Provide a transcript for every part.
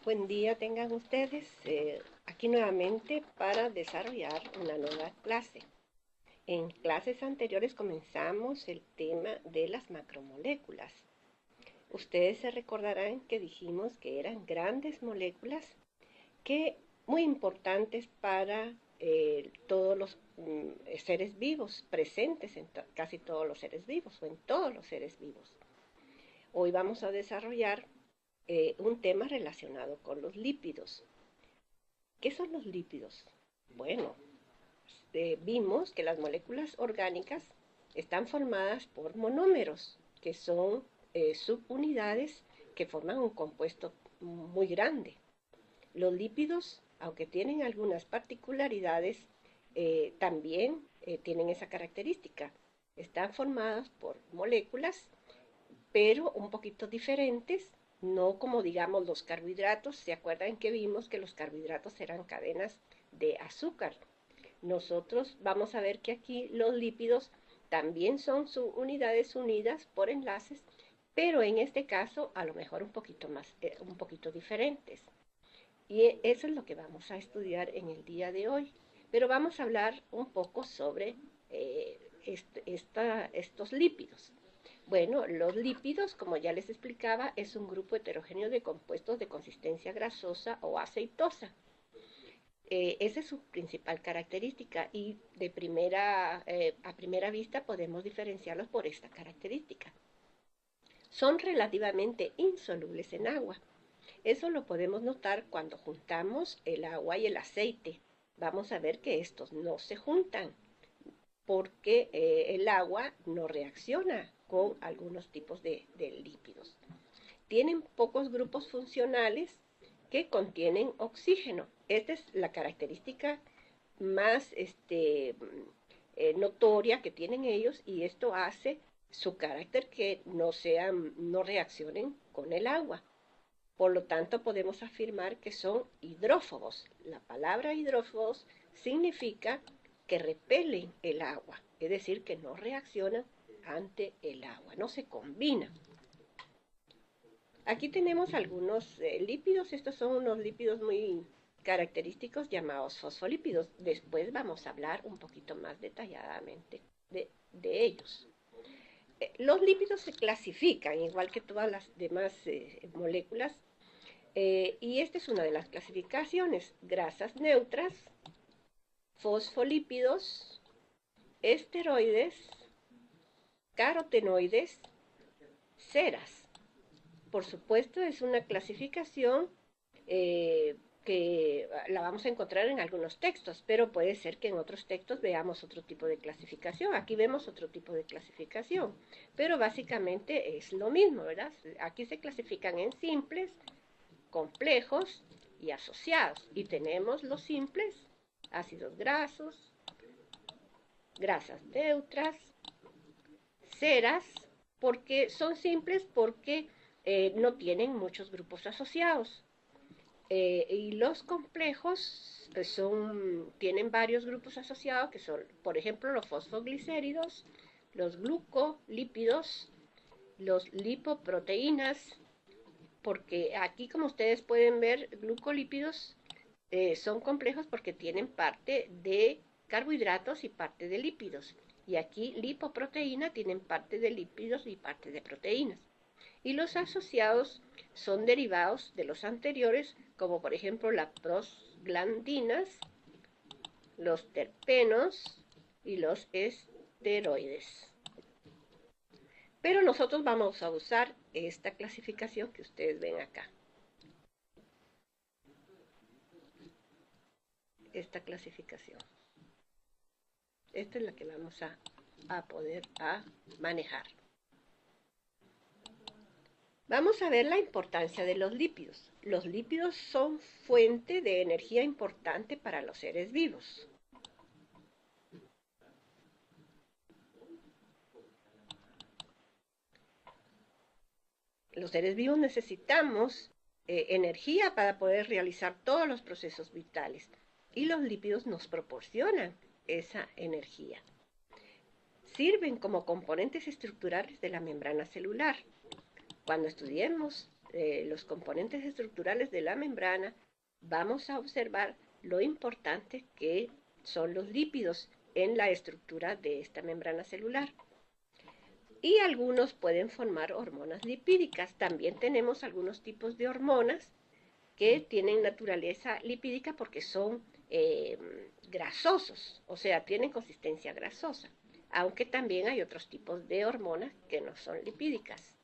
Buen día tengan ustedes aquí nuevamente para desarrollar una nueva clase. En clases anteriores comenzamos el tema de las macromoléculas. Ustedes se recordarán que dijimos que eran grandes moléculas que muy importantes para todos los seres vivos, presentes en casi todos los seres vivos o en todos los seres vivos. Hoy vamos a desarrollar un tema relacionado con los lípidos. ¿Qué son los lípidos? Bueno, vimos que las moléculas orgánicas están formadas por monómeros, que son subunidades que forman un compuesto muy grande. Los lípidos, aunque tienen algunas particularidades, también tienen esa característica. Están formadas por moléculas, pero un poquito diferentes, no como digamos los carbohidratos. ¿Se acuerdan que vimos que los carbohidratos eran cadenas de azúcar? Nosotros vamos a ver que aquí los lípidos también son subunidades unidas por enlaces, pero en este caso a lo mejor un poquito diferentes. Y eso es lo que vamos a estudiar en el día de hoy. Pero vamos a hablar un poco sobre estos lípidos. Bueno, los lípidos, como ya les explicaba, es un grupo heterogéneo de compuestos de consistencia grasosa o aceitosa. Esa es su principal característica y a primera vista podemos diferenciarlos por esta característica. Son relativamente insolubles en agua. Eso lo podemos notar cuando juntamos el agua y el aceite. Vamos a ver que estos no se juntan porque el agua no reacciona con algunos tipos de lípidos. Tienen pocos grupos funcionales que contienen oxígeno. Esta es la característica más notoria que tienen ellos, y esto hace su carácter que no reaccionen con el agua. Por lo tanto, podemos afirmar que son hidrófobos. La palabra hidrófobos significa que repelen el agua, es decir, que no reaccionan ante el agua, no se combinan. Aquí tenemos algunos lípidos. Estos son unos lípidos muy característicos llamados fosfolípidos. Después vamos a hablar un poquito más detalladamente de ellos. Los lípidos se clasifican igual que todas las demás moléculas, y esta es una de las clasificaciones: grasas neutras, fosfolípidos, esteroides, carotenoides, ceras. Por supuesto, es una clasificación que la vamos a encontrar en algunos textos, pero puede ser que en otros textos veamos otro tipo de clasificación. Aquí vemos otro tipo de clasificación, pero básicamente es lo mismo, ¿verdad? Aquí se clasifican en simples, complejos y asociados. Y tenemos los simples: ácidos grasos, grasas neutras, ceras, porque son simples porque no tienen muchos grupos asociados. Y los complejos tienen varios grupos asociados, que son, por ejemplo, los fosfoglicéridos, los glucolípidos, los lipoproteínas, porque aquí, como ustedes pueden ver, glucolípidos son complejos porque tienen parte de carbohidratos y parte de lípidos. Y aquí lipoproteína tienen parte de lípidos y parte de proteínas. Y los asociados son derivados de los anteriores, como por ejemplo las prostaglandinas, los terpenos y los esteroides. Pero nosotros vamos a usar esta clasificación que ustedes ven acá. Esta clasificación. Esta es la que vamos a poder manejar. Vamos a ver la importancia de los lípidos. Los lípidos son fuente de energía importante para los seres vivos. Los seres vivos necesitamos energía para poder realizar todos los procesos vitales, y los lípidos nos proporcionan esa energía. Sirven como componentes estructurales de la membrana celular. Cuando estudiemos los componentes estructurales de la membrana, vamos a observar lo importante que son los lípidos en la estructura de esta membrana celular. Y algunos pueden formar hormonas lipídicas. También tenemos algunos tipos de hormonas que tienen naturaleza lipídica porque son grasosos, o sea, tienen consistencia grasosa, aunque también hay otros tipos de hormonas que no son lipídicas.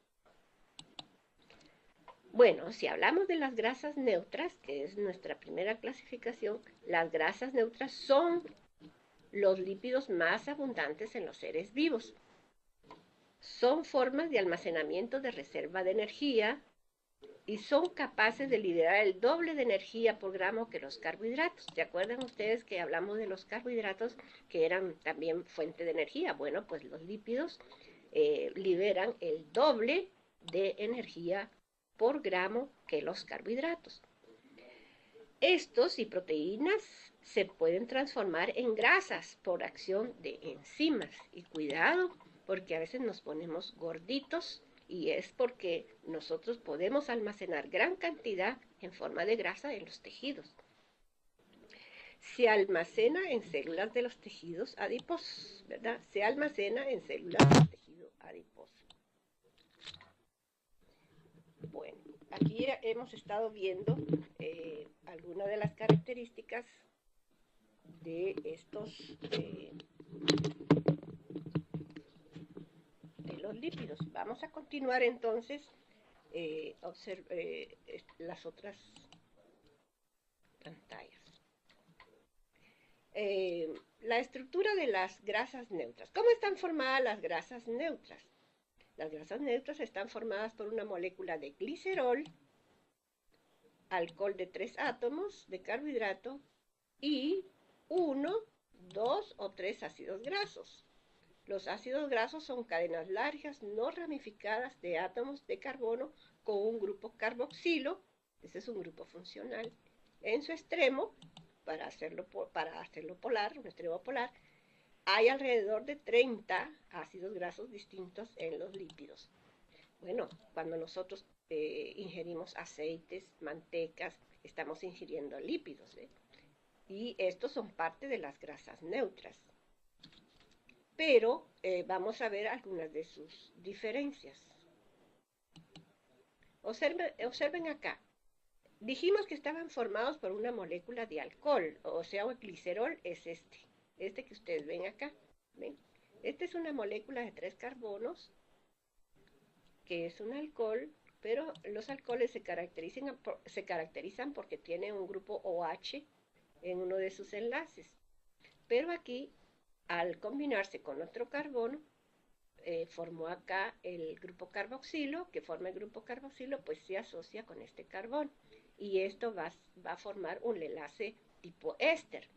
Bueno, si hablamos de las grasas neutras, que es nuestra primera clasificación, las grasas neutras son los lípidos más abundantes en los seres vivos. Son formas de almacenamiento de reserva de energía y son capaces de liberar el doble de energía por gramo que los carbohidratos. ¿Se acuerdan ustedes que hablamos de los carbohidratos que eran también fuente de energía? Bueno, pues los lípidos liberan el doble de energía por gramo que los carbohidratos. Estos y proteínas se pueden transformar en grasas por acción de enzimas. Y cuidado, porque a veces nos ponemos gorditos y es porque nosotros podemos almacenar gran cantidad en forma de grasa en los tejidos. Se almacena en células de los tejidos adiposos, ¿verdad? Se almacena en células del tejido adiposo. Bueno, aquí hemos estado viendo algunas de las características de estos de los lípidos. Vamos a continuar entonces las otras pantallas. La estructura de las grasas neutras. ¿Cómo están formadas las grasas neutras? Las grasas neutras están formadas por una molécula de glicerol, alcohol de 3 átomos de carbohidrato y 1, 2 o 3 ácidos grasos. Los ácidos grasos son cadenas largas no ramificadas de átomos de carbono con un grupo carboxilo, ese es un grupo funcional, en su extremo, para hacerlo polar, un extremo polar, hay alrededor de 30 ácidos grasos distintos en los lípidos. Bueno, cuando nosotros ingerimos aceites, mantecas, estamos ingiriendo lípidos, ¿eh? Y estos son parte de las grasas neutras. Pero vamos a ver algunas de sus diferencias. Observen acá. Dijimos que estaban formados por una molécula de alcohol, o sea, el glicerol es este que ustedes ven acá. ¿Ven? Esta es una molécula de 3 carbonos, que es un alcohol, pero los alcoholes se caracterizan porque tienen un grupo OH en uno de sus enlaces. Pero aquí, al combinarse con otro carbono, formó acá el grupo carboxilo, que forma el grupo carboxilo, pues se asocia con este carbón. Y esto va a formar un enlace tipo éster.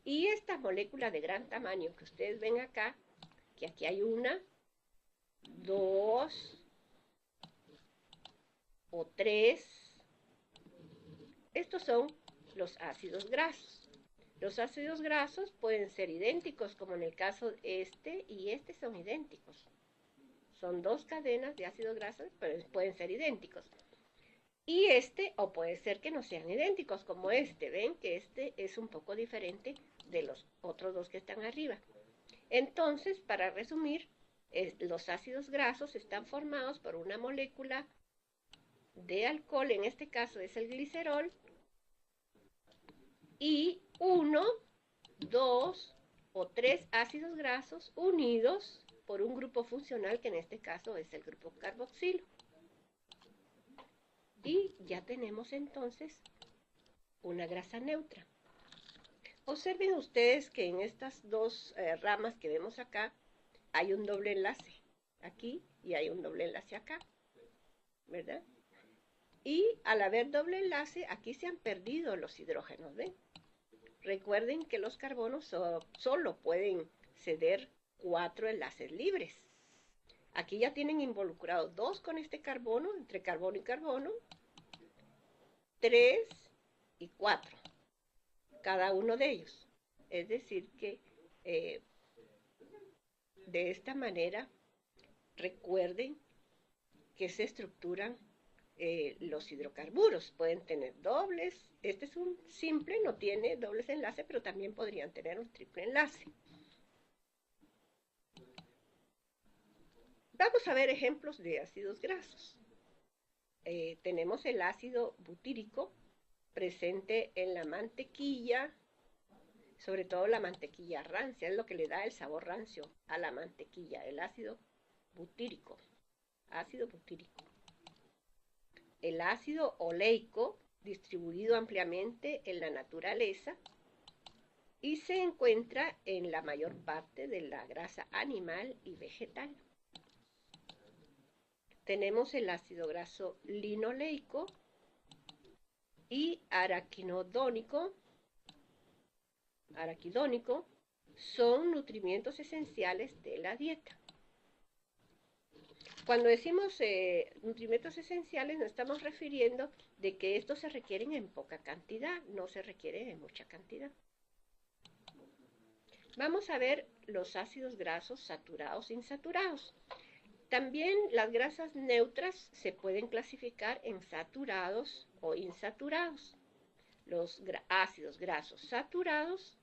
Y esta molécula de gran tamaño que ustedes ven acá, que aquí hay 1, 2 o 3, estos son los ácidos grasos. Los ácidos grasos pueden ser idénticos, como en el caso este y este son idénticos. Son 2 cadenas de ácidos grasos, pero pueden ser idénticos. Y o puede ser que no sean idénticos, como este. Ven que este es un poco diferente de los otros 2 que están arriba. Entonces, para resumir, los ácidos grasos están formados por una molécula de alcohol, en este caso es el glicerol, y 1, 2 o 3 ácidos grasos unidos por un grupo funcional, que en este caso es el grupo carboxilo. Y ya tenemos entonces una grasa neutra. Observen ustedes que en estas 2 ramas que vemos acá hay un doble enlace aquí y hay un doble enlace acá, ¿verdad? Y al haber doble enlace, aquí se han perdido los hidrógenos, ¿ven? Recuerden que los carbonos solo pueden ceder 4 enlaces libres. Aquí ya tienen involucrados 2 con este carbono, entre carbono y carbono, 3 y 4, cada uno de ellos. Es decir que de esta manera, recuerden que se estructuran los hidrocarburos. Pueden tener dobles. Este es un simple, no tiene dobles enlaces, pero también podrían tener un triple enlace. Vamos a ver ejemplos de ácidos grasos. Tenemos el ácido butírico presente en la mantequilla, sobre todo la mantequilla rancia, es lo que le da el sabor rancio a la mantequilla, el ácido butírico. Ácido butírico. El ácido oleico, distribuido ampliamente en la naturaleza y se encuentra en la mayor parte de la grasa animal y vegetal. Tenemos el ácido graso linoleico y araquidónico, son nutrimientos esenciales de la dieta. Cuando decimos nutrimientos esenciales, nos estamos refiriendo de que estos se requieren en poca cantidad, no se requieren en mucha cantidad. Vamos a ver los ácidos grasos saturados e insaturados. También las grasas neutras se pueden clasificar en saturados o insaturados. Los ácidos grasos saturados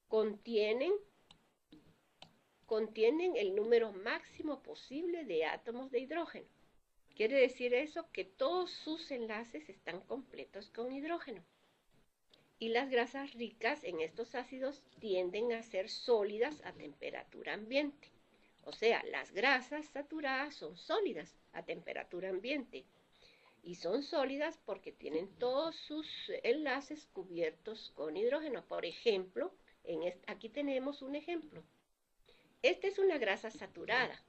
contienen el número máximo posible de átomos de hidrógeno. Quiere decir eso que todos sus enlaces están completos con hidrógeno. Y las grasas ricas en estos ácidos tienden a ser sólidas a temperatura ambiente. O sea, las grasas saturadas son sólidas a temperatura ambiente. Y son sólidas porque tienen todos sus enlaces cubiertos con hidrógeno. Por ejemplo, aquí tenemos un ejemplo. Esta es una grasa saturada.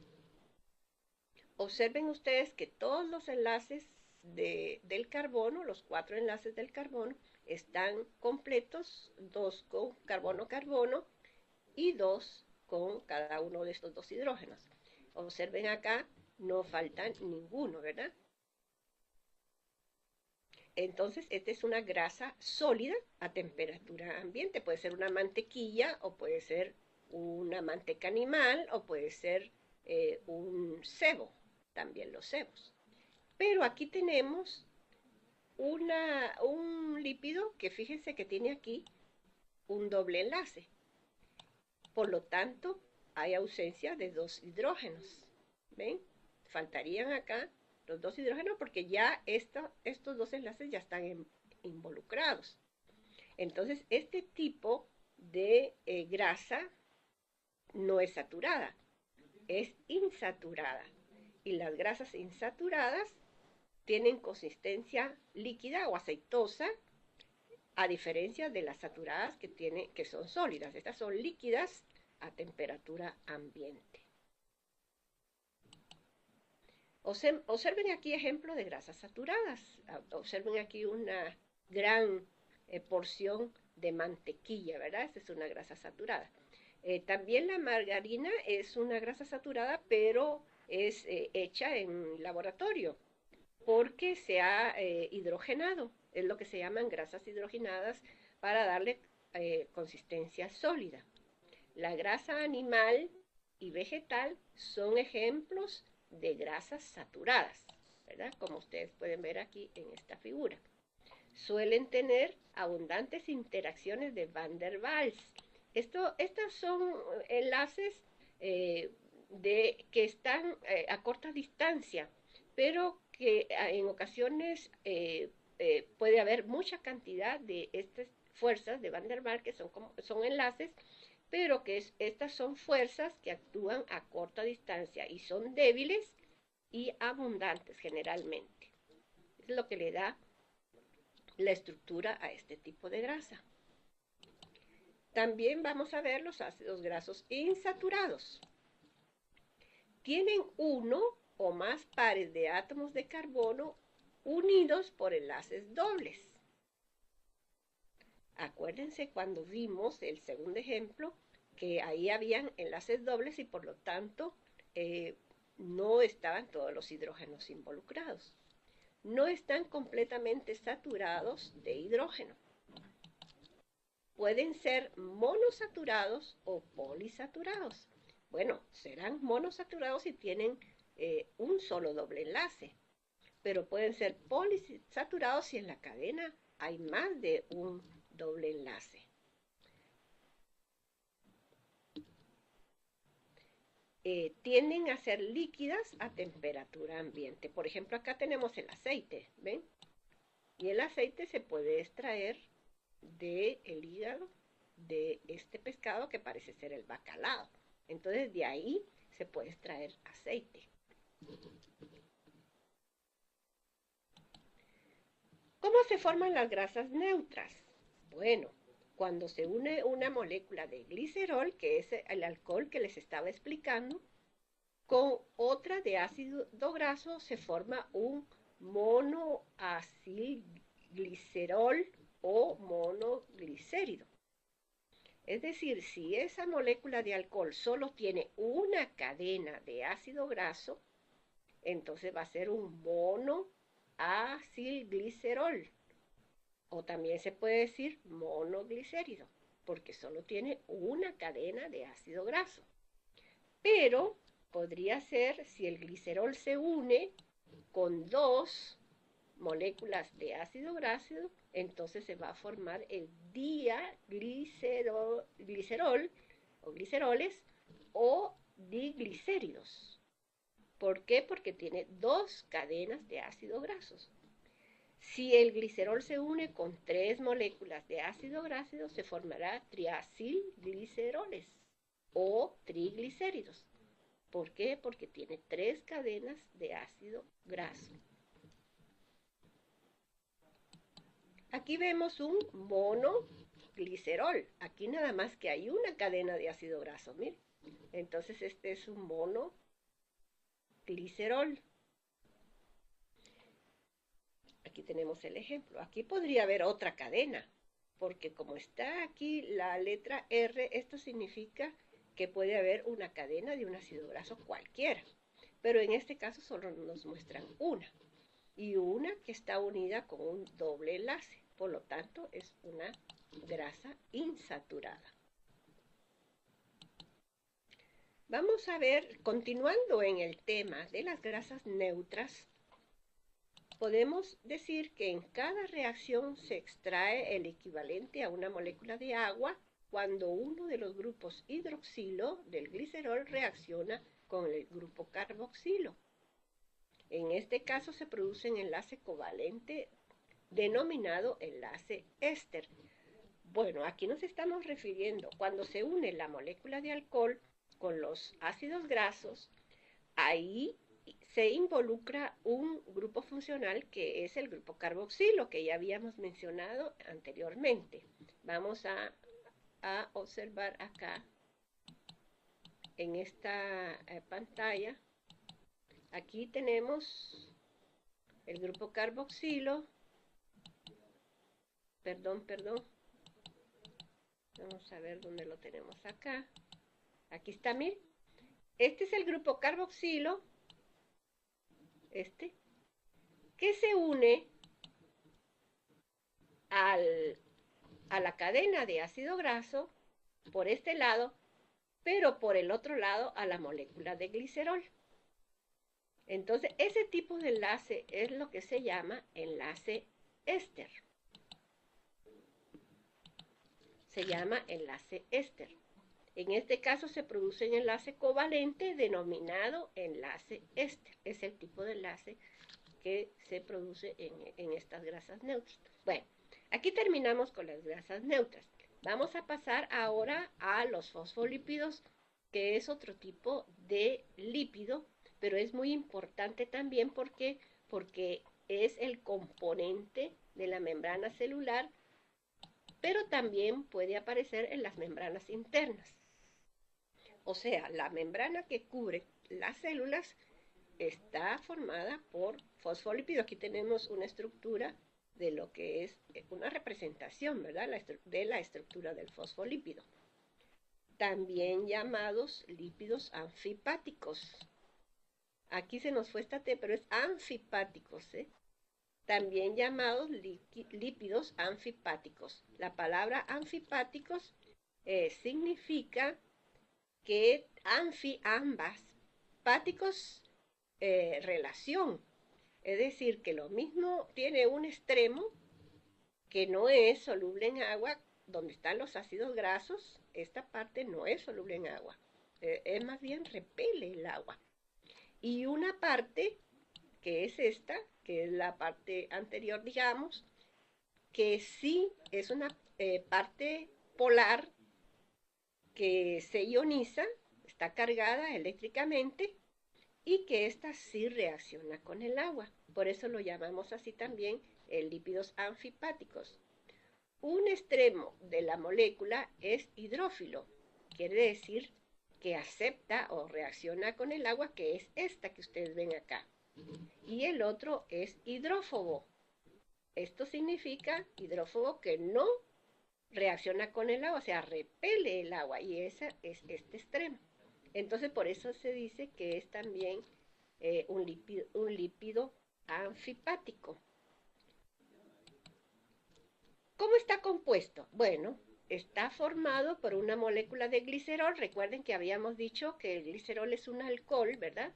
Observen ustedes que todos los enlaces del carbono, los 4 enlaces del carbono, están completos, 2 con carbono-carbono y 2 con cada uno de estos 2 hidrógenos. Observen acá, no falta ninguno, ¿verdad? Entonces, esta es una grasa sólida a temperatura ambiente. Puede ser una mantequilla o puede ser una manteca animal o puede ser un sebo, también los sebos. Pero aquí tenemos un lípido que fíjense que tiene aquí un doble enlace. Por lo tanto, hay ausencia de 2 hidrógenos. ¿Ven? Faltarían acá los 2 hidrógenos porque ya estos 2 enlaces ya están involucrados. Entonces, este tipo de grasa no es saturada, es insaturada. Y las grasas insaturadas tienen consistencia líquida o aceitosa, a diferencia de las saturadas que son sólidas. Estas son líquidas a temperatura ambiente. Observen aquí ejemplos de grasas saturadas. Observen aquí una gran porción de mantequilla, ¿verdad? Esta es una grasa saturada. También la margarina es una grasa saturada, pero es hecha en laboratorio porque se ha hidrogenado. Es lo que se llaman grasas hidrogenadas para darle consistencia sólida. La grasa animal y vegetal son ejemplos de grasas saturadas, ¿verdad? Como ustedes pueden ver aquí en esta figura. Suelen tener abundantes interacciones de Van der Waals. Estos son enlaces que están a corta distancia, pero que en ocasiones puede haber mucha cantidad de estas fuerzas de Van der Waals que son enlaces, pero que estas son fuerzas que actúan a corta distancia y son débiles y abundantes generalmente. Es lo que le da la estructura a este tipo de grasa. También vamos a ver los ácidos grasos insaturados. Tienen uno o más pares de átomos de carbono unidos por enlaces dobles. Acuérdense cuando vimos el segundo ejemplo que ahí habían enlaces dobles y por lo tanto no estaban todos los hidrógenos involucrados. No están completamente saturados de hidrógeno. Pueden ser monosaturados o polisaturados. Bueno, serán monosaturados si tienen un solo doble enlace. pero pueden ser polisaturados si en la cadena hay más de un doble enlace. Tienden a ser líquidas a temperatura ambiente. Por ejemplo, acá tenemos el aceite, ¿ven? Y el aceite se puede extraer del hígado de este pescado que parece ser el bacalao. Entonces de ahí se puede extraer aceite. ¿Cómo se forman las grasas neutras? Bueno, cuando se une una molécula de glicerol, que es el alcohol que les estaba explicando, con otra de ácido graso, se forma un monoacilglicerol o monoglicérido. Es decir, si esa molécula de alcohol solo tiene una cadena de ácido graso, entonces va a ser un monoacilglicerol. O también se puede decir monoglicérido, porque solo tiene una cadena de ácido graso. Pero podría ser si el glicerol se une con dos moléculas de ácido graso, entonces se va a formar el diaglicerol o gliceroles o diglicéridos. ¿Por qué? Porque tiene dos cadenas de ácidos grasos. Si el glicerol se une con tres moléculas de ácido graso, se formará triacilgliceroles o triglicéridos. ¿Por qué? Porque tiene tres cadenas de ácido graso. Aquí vemos un monoglicerol. Aquí nada más que hay una cadena de ácido graso, miren. Entonces este es un monoglicerol. Aquí tenemos el ejemplo. Aquí podría haber otra cadena, porque como está aquí la letra R, esto significa que puede haber una cadena de un ácido graso cualquiera. Pero en este caso solo nos muestran una. Y una que está unida con un doble enlace. Por lo tanto, es una grasa insaturada. Vamos a ver, continuando en el tema de las grasas neutras, podemos decir que en cada reacción se extrae el equivalente a una molécula de agua cuando uno de los grupos hidroxilo del glicerol reacciona con el grupo carboxilo. En este caso se produce un enlace covalente denominado enlace éster. Bueno, aquí nos estamos refiriendo cuando se une la molécula de alcohol con los ácidos grasos, ahí se involucra un grupo funcional que es el grupo carboxilo, que ya habíamos mencionado anteriormente. Vamos a observar acá en esta pantalla. Aquí tenemos el grupo carboxilo. Perdón. Vamos a ver dónde lo tenemos acá. Aquí está, miren. Este es el grupo carboxilo. Que se une a la cadena de ácido graso por este lado, pero por el otro lado a la molécula de glicerol. Entonces, ese tipo de enlace es lo que se llama enlace éster. Se llama enlace éster. En este caso se produce un enlace covalente denominado enlace éster. Es el tipo de enlace que se produce en estas grasas neutras. Bueno, aquí terminamos con las grasas neutras. Vamos a pasar ahora a los fosfolípidos, que es otro tipo de lípido, pero es muy importante también porque es el componente de la membrana celular, pero también puede aparecer en las membranas internas. O sea, la membrana que cubre las células está formada por fosfolípidos. Aquí tenemos una estructura de lo que es una representación, ¿verdad? De la estructura del fosfolípido. También llamados lípidos anfipáticos. Aquí se nos fue esta T, pero es anfipáticos, ¿eh? También llamados lípidos anfipáticos. La palabra anfipáticos significa que ambas, páticos, relación. Es decir, que lo mismo tiene un extremo que no es soluble en agua, donde están los ácidos grasos, esta parte no es soluble en agua. Es más bien repele el agua. Y una parte, que es esta, que es la parte anterior, digamos, que sí es una parte polar que se ioniza, está cargada eléctricamente y que ésta sí reacciona con el agua. Por eso lo llamamos así también lípidos anfipáticos. Un extremo de la molécula es hidrófilo, quiere decir que acepta o reacciona con el agua, que es esta que ustedes ven acá. Y el otro es hidrófobo. Esto significa hidrófobo que no reacciona con el agua, o sea, repele el agua, y ese es este extremo. Entonces, por eso se dice que es también un lípido anfipático. ¿Cómo está compuesto? Bueno, está formado por una molécula de glicerol. Recuerden que habíamos dicho que el glicerol es un alcohol, ¿verdad?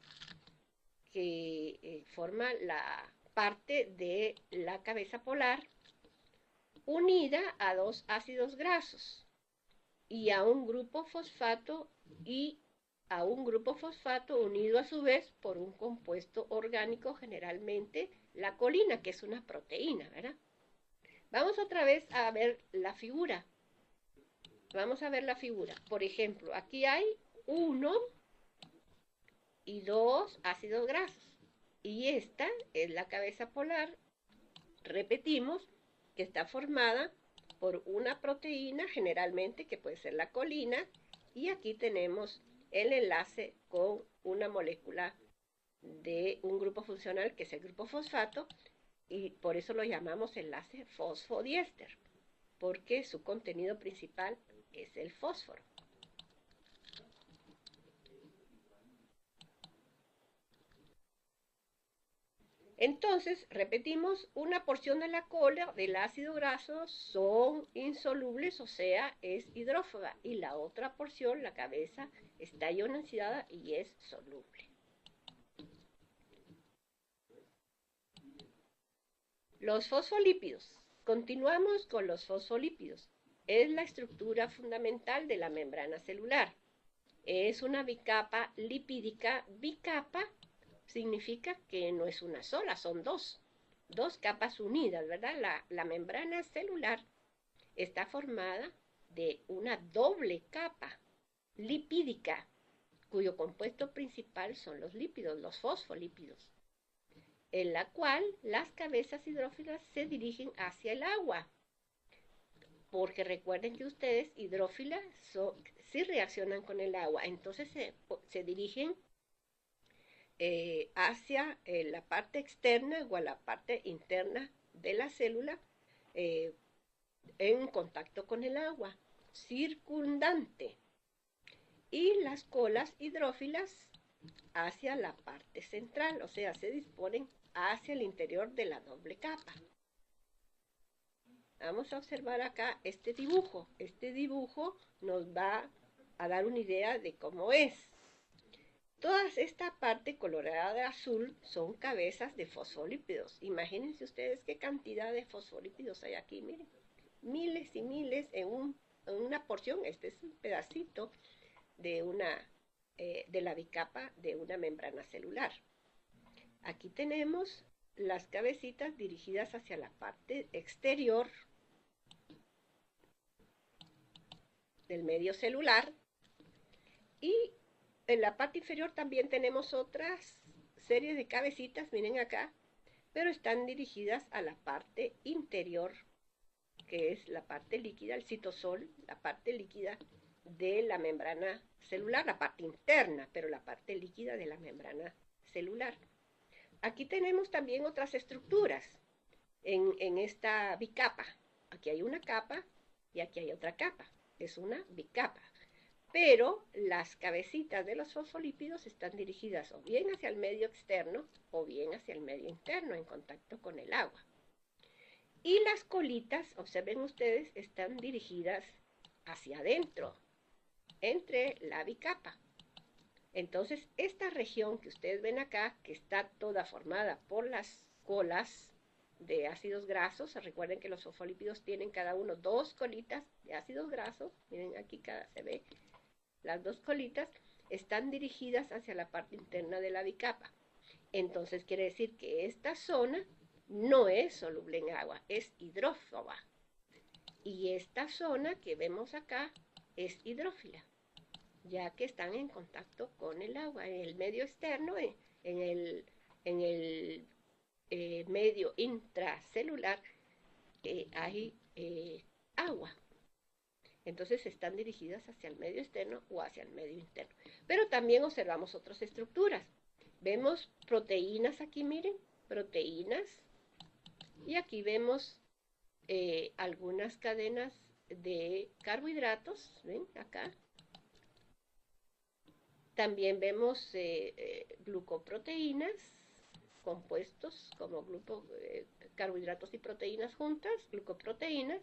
Que forma la parte de la cabeza polar, unida a dos ácidos grasos y a un grupo fosfato unido a su vez por un compuesto orgánico, generalmente la colina, que es una proteína, ¿verdad? Vamos otra vez a ver la figura. Vamos a ver la figura. Por ejemplo, aquí hay 1 y 2 ácidos grasos. Y esta es la cabeza polar. Repetimos que está formada por una proteína, generalmente, que puede ser la colina. Y aquí tenemos el enlace con una molécula de un grupo funcional, que es el grupo fosfato, y por eso lo llamamos enlace fosfodiéster, porque su contenido principal es el fósforo. Entonces, repetimos, una porción de la cola del ácido graso son insolubles, o sea, es hidrófoba, y la otra porción, la cabeza, está ionizada y es soluble. Los fosfolípidos. Continuamos con los fosfolípidos. Es la estructura fundamental de la membrana celular. Es una bicapa lipídica. Bicapa significa que no es una sola, son dos capas unidas, ¿verdad? La membrana celular está formada de una doble capa lipídica, cuyo compuesto principal son los lípidos, los fosfolípidos, en la cual las cabezas hidrófilas se dirigen hacia el agua. Porque recuerden que ustedes, hidrófilas, sí reaccionan con el agua, entonces se dirigen hacia la parte externa o a la parte interna de la célula en contacto con el agua circundante. Y las colas hidrófilas hacia la parte central, o sea, se disponen hacia el interior de la doble capa. Vamos a observar acá este dibujo. Este dibujo nos va a dar una idea de cómo es. Toda esta parte colorada de azul son cabezas de fosfolípidos. Imagínense ustedes qué cantidad de fosfolípidos hay aquí. Miren, miles y miles en una porción. Este es un pedacito de la bicapa de una membrana celular. Aquí tenemos las cabecitas dirigidas hacia la parte exterior del medio celular, y en la parte inferior también tenemos otras series de cabecitas, miren acá, pero están dirigidas a la parte interior, que es la parte líquida, el citosol, la parte líquida de la membrana celular, la parte interna, pero la parte líquida de la membrana celular. Aquí tenemos también otras estructuras en esta bicapa. Aquí hay una capa y aquí hay otra capa. Es una bicapa. Pero las cabecitas de los fosfolípidos están dirigidas o bien hacia el medio externo o bien hacia el medio interno en contacto con el agua. Y las colitas, observen ustedes, están dirigidas hacia adentro, entre la bicapa. Entonces, esta región que ustedes ven acá, que está toda formada por las colas de ácidos grasos, recuerden que los fosfolípidos tienen cada uno dos colitas de ácidos grasos, miren aquí se ve las dos colitas, están dirigidas hacia la parte interna de la bicapa. Entonces quiere decir que esta zona no es soluble en agua, es hidrófoba. Y esta zona que vemos acá es hidrófila, ya que están en contacto con el agua. En el medio externo, en el medio intracelular, hay agua. Entonces están dirigidas hacia el medio externo o hacia el medio interno. Pero también observamos otras estructuras. Vemos proteínas aquí, miren, proteínas. Y aquí vemos algunas cadenas de carbohidratos, ¿ven? Acá. También vemos glucoproteínas, compuestos como carbohidratos y proteínas juntas, glucoproteínas.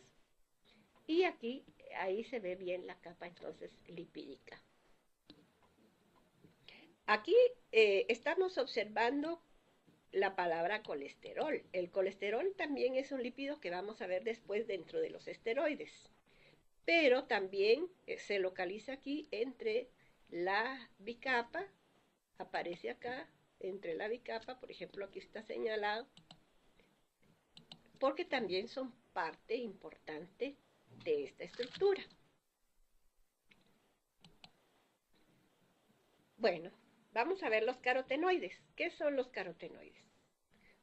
Y aquí, ahí se ve bien la capa entonces lipídica. Aquí estamos observando la palabra colesterol. El colesterol también es un lípido que vamos a ver después dentro de los esteroides, pero también se localiza aquí entre la bicapa, aparece acá entre la bicapa, por ejemplo aquí está señalado, porque también son parte importante de esta estructura. Bueno, vamos a ver los carotenoides. ¿Qué son los carotenoides?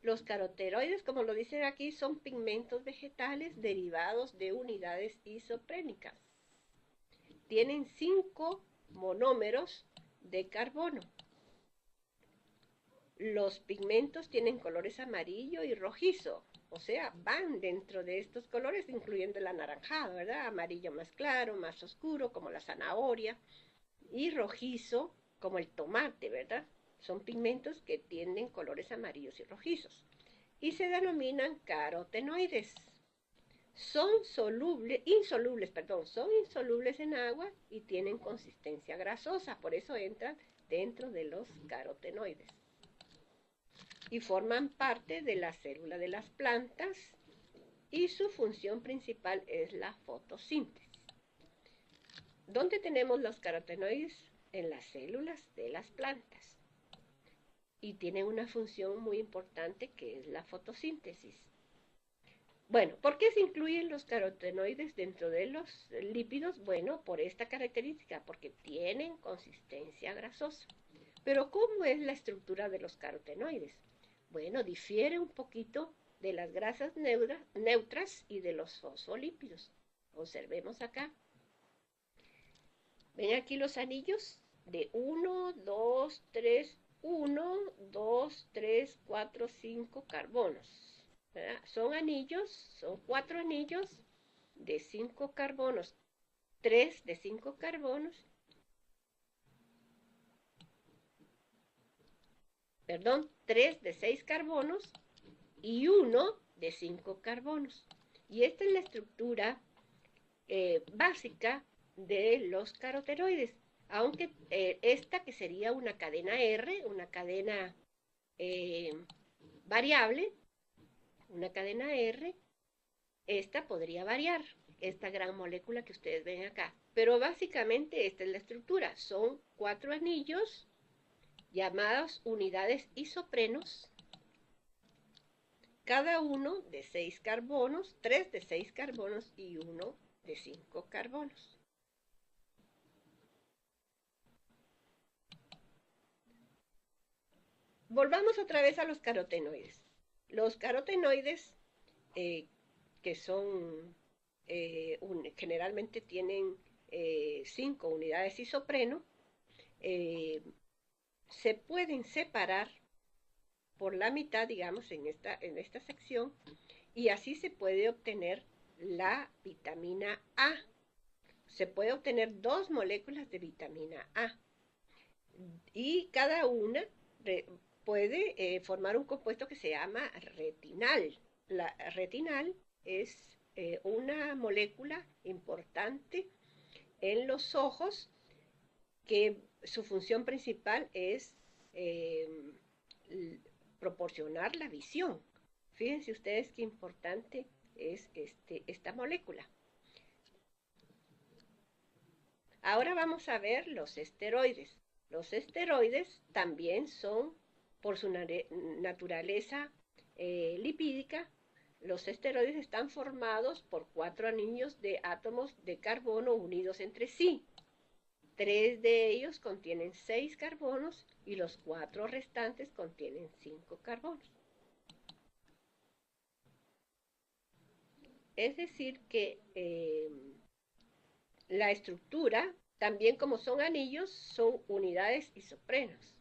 Los carotenoides, como lo dicen aquí, son pigmentos vegetales derivados de unidades isoprénicas. Tienen 5 monómeros de carbono. Los pigmentos tienen colores amarillo y rojizo, o sea, van dentro de estos colores, incluyendo el anaranjado, ¿verdad? Amarillo más claro, más oscuro, como la zanahoria, y rojizo, como el tomate, ¿verdad? Son pigmentos que tienen colores amarillos y rojizos. Y se denominan carotenoides. Son insolubles en agua y tienen consistencia grasosa, por eso entran dentro de los carotenoides. Y forman parte de la célula de las plantas y su función principal es la fotosíntesis. ¿Dónde tenemos los carotenoides? En las células de las plantas. Y tienen una función muy importante que es la fotosíntesis. Bueno, ¿por qué se incluyen los carotenoides dentro de los lípidos? Bueno, por esta característica, porque tienen consistencia grasosa. Pero ¿cómo es la estructura de los carotenoides? Bueno, difiere un poquito de las grasas neutras y de los fosfolípidos. Observemos acá. ¿Ven aquí los anillos? De 1, 2, 3, 1, 2, 3, 4, 5 carbonos. ¿Verdad? Son anillos, son 4 anillos de 5 carbonos. 3 de 5 carbonos. Perdón, 3 de 6 carbonos y 1 de 5 carbonos. Y esta es la estructura básica de los carotenoides, aunque esta que sería una cadena R, una cadena variable, una cadena R, esta podría variar, esta gran molécula que ustedes ven acá. Pero básicamente esta es la estructura, son 4 anillos llamados unidades isoprenos, cada uno de 6 carbonos, 3 de 6 carbonos y 1 de 5 carbonos. Volvamos otra vez a los carotenoides. Los carotenoides, que son, generalmente tienen 5 unidades isopreno, se pueden separar por la mitad, digamos, en esta sección, y así se puede obtener la vitamina A. Se puede obtener 2 moléculas de vitamina A. Y cada una puede formar un compuesto que se llama retinal. La retinal es una molécula importante en los ojos que su función principal es proporcionar la visión. Fíjense ustedes qué importante es esta molécula. Ahora vamos a ver los esteroides. Los esteroides también son, por su naturaleza lipídica, los esteroides están formados por 4 anillos de átomos de carbono unidos entre sí. 3 de ellos contienen 6 carbonos y los 4 restantes contienen 5 carbonos. Es decir que la estructura, también como son anillos, son unidades isoprenos.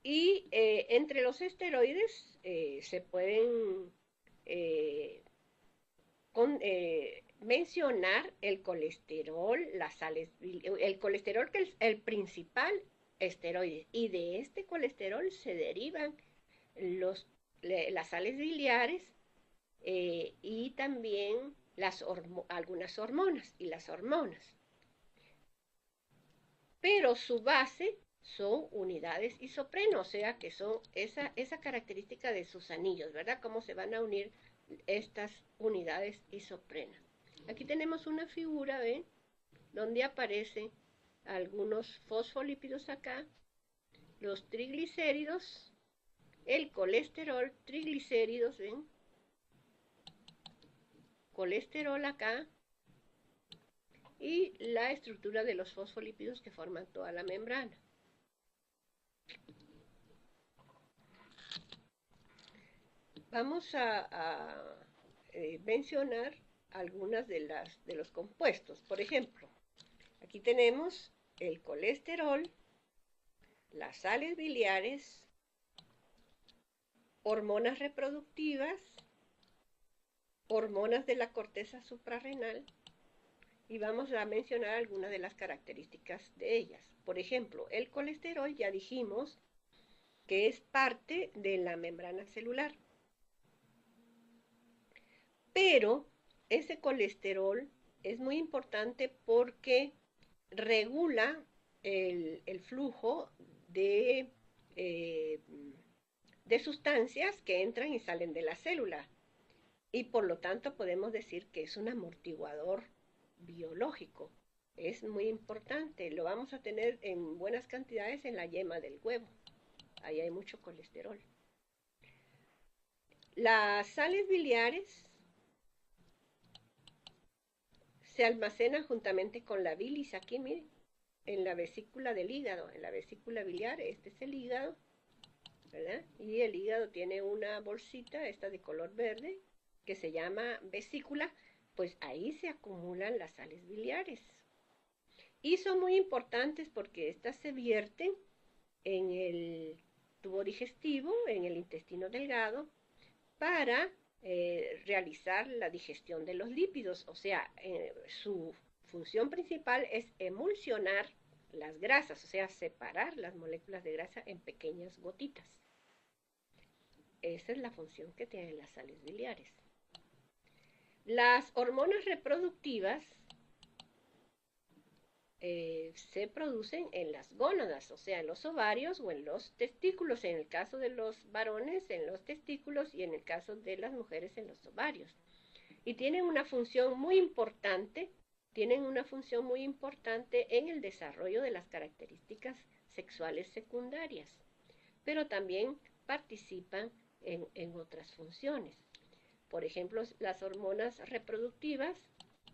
Y entre los esteroides se pueden mencionar el colesterol, las sales, el colesterol que es el principal esteroide. Y de este colesterol se derivan las sales biliares y también algunas hormonas y las hormonas. Pero su base son unidades isopreno, o sea que son esa característica de sus anillos, ¿verdad? Cómo se van a unir estas unidades isoprenas. Aquí tenemos una figura, ¿ven? Donde aparecen algunos fosfolípidos acá, los triglicéridos, el colesterol, triglicéridos, ¿ven? Colesterol acá, y la estructura de los fosfolípidos que forman toda la membrana. Vamos a mencionar algunas de los compuestos. Por ejemplo, aquí tenemos el colesterol, las sales biliares, hormonas reproductivas, hormonas de la corteza suprarrenal, y vamos a mencionar algunas de las características de ellas. Por ejemplo, el colesterol ya dijimos que es parte de la membrana celular. Pero ese colesterol es muy importante porque regula el flujo de sustancias que entran y salen de la célula. Y por lo tanto podemos decir que es un amortiguador biológico. Es muy importante. Lo vamos a tener en buenas cantidades en la yema del huevo. Ahí hay mucho colesterol. Las sales biliares se almacenan juntamente con la bilis. Aquí, miren, en la vesícula del hígado, en la vesícula biliar. Este es el hígado, ¿verdad? Y el hígado tiene una bolsita, esta de color verde, que se llama vesícula. Pues ahí se acumulan las sales biliares. Y son muy importantes porque estas se vierten en el tubo digestivo, en el intestino delgado, para realizar la digestión de los lípidos. O sea, su función principal es emulsionar las grasas, o sea, separar las moléculas de grasa en pequeñas gotitas. Esa es la función que tienen las sales biliares. Las hormonas reproductivas se producen en las gónadas, o sea, en los ovarios o en los testículos. En el caso de los varones, en los testículos, y en el caso de las mujeres, en los ovarios. Y tienen una función muy importante, en el desarrollo de las características sexuales secundarias, pero también participan en otras funciones. Por ejemplo, las hormonas reproductivas,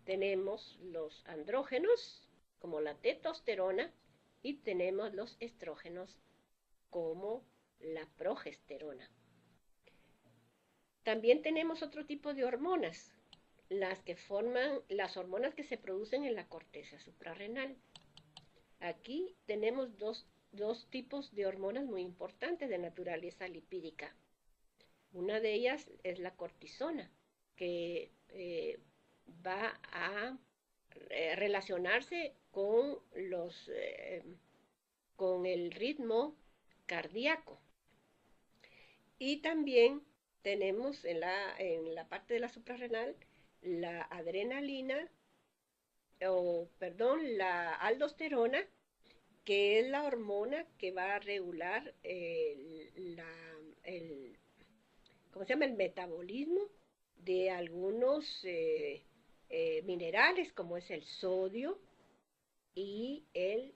tenemos los andrógenos, como la testosterona, y tenemos los estrógenos, como la progesterona. También tenemos otro tipo de hormonas, las hormonas que se producen en la corteza suprarrenal. Aquí tenemos dos tipos de hormonas muy importantes de naturaleza lipídica. Una de ellas es la cortisona, que va a relacionarse con el ritmo cardíaco. Y también tenemos en la parte de la suprarrenal la adrenalina la aldosterona, que es la hormona que va a regular el, ¿cómo se llama? El metabolismo de algunos minerales, como es el sodio y el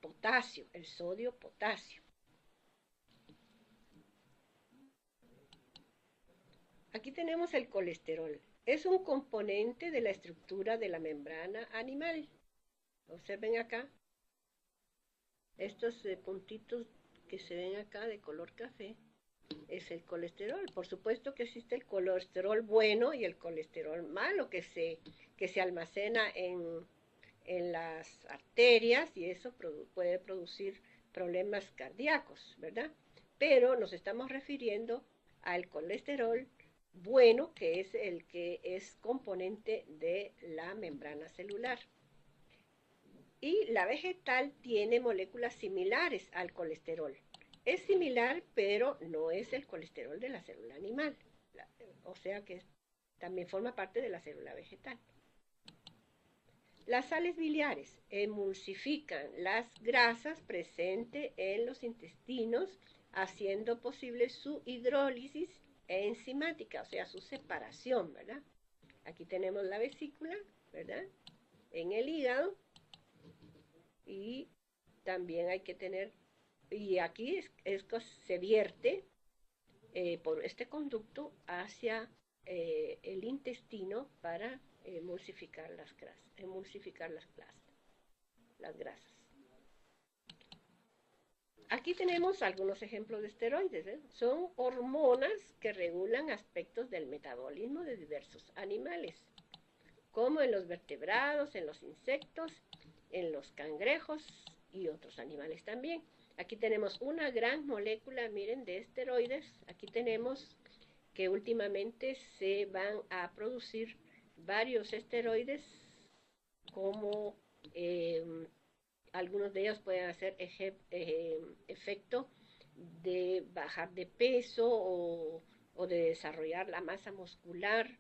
potasio, el sodio-potasio. Aquí tenemos el colesterol. Es un componente de la estructura de la membrana animal. Observen acá estos puntitos que se ven acá de color café. Es el colesterol. Por supuesto que existe el colesterol bueno y el colesterol malo que se almacena en las arterias y eso puede producir problemas cardíacos, ¿verdad? Pero nos estamos refiriendo al colesterol bueno, que es el que es componente de la membrana celular. Y la vegetal tiene moléculas similares al colesterol. Es similar, pero no es el colesterol de la célula animal. O sea que también forma parte de la célula vegetal. Las sales biliares emulsifican las grasas presentes en los intestinos, haciendo posible su hidrólisis enzimática, o sea, su separación, ¿verdad? Aquí tenemos la vesícula, ¿verdad? En el hígado. Y también hay que tener, y aquí se vierte por este conducto hacia el intestino para emulsificar las grasas. Aquí tenemos algunos ejemplos de esteroides. Son hormonas que regulan aspectos del metabolismo de diversos animales, como en los vertebrados, en los insectos, en los cangrejos y otros animales también. Aquí tenemos una gran molécula, miren, de esteroides. Aquí tenemos que últimamente se van a producir varios esteroides, como algunos de ellos pueden hacer efecto de bajar de peso o de desarrollar la masa muscular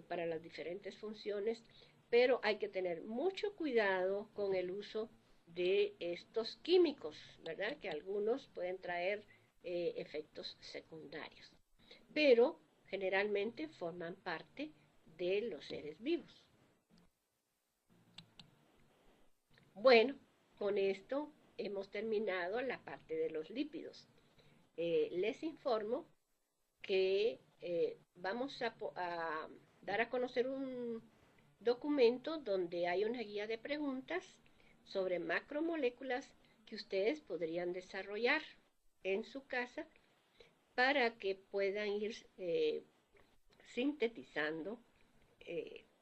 para las diferentes funciones, pero hay que tener mucho cuidado con el uso de estos químicos, ¿verdad? Que algunos pueden traer efectos secundarios, pero generalmente forman parte de los seres vivos. Bueno, con esto hemos terminado la parte de los lípidos. Les informo que vamos a dar a conocer un documento donde hay una guía de preguntas sobre macromoléculas que ustedes podrían desarrollar en su casa para que puedan ir sintetizando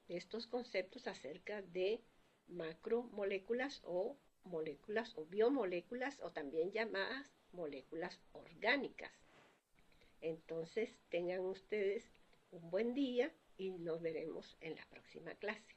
estos conceptos acerca de macromoléculas o moléculas o biomoléculas o también llamadas moléculas orgánicas. Entonces tengan ustedes un buen día y nos veremos en la próxima clase.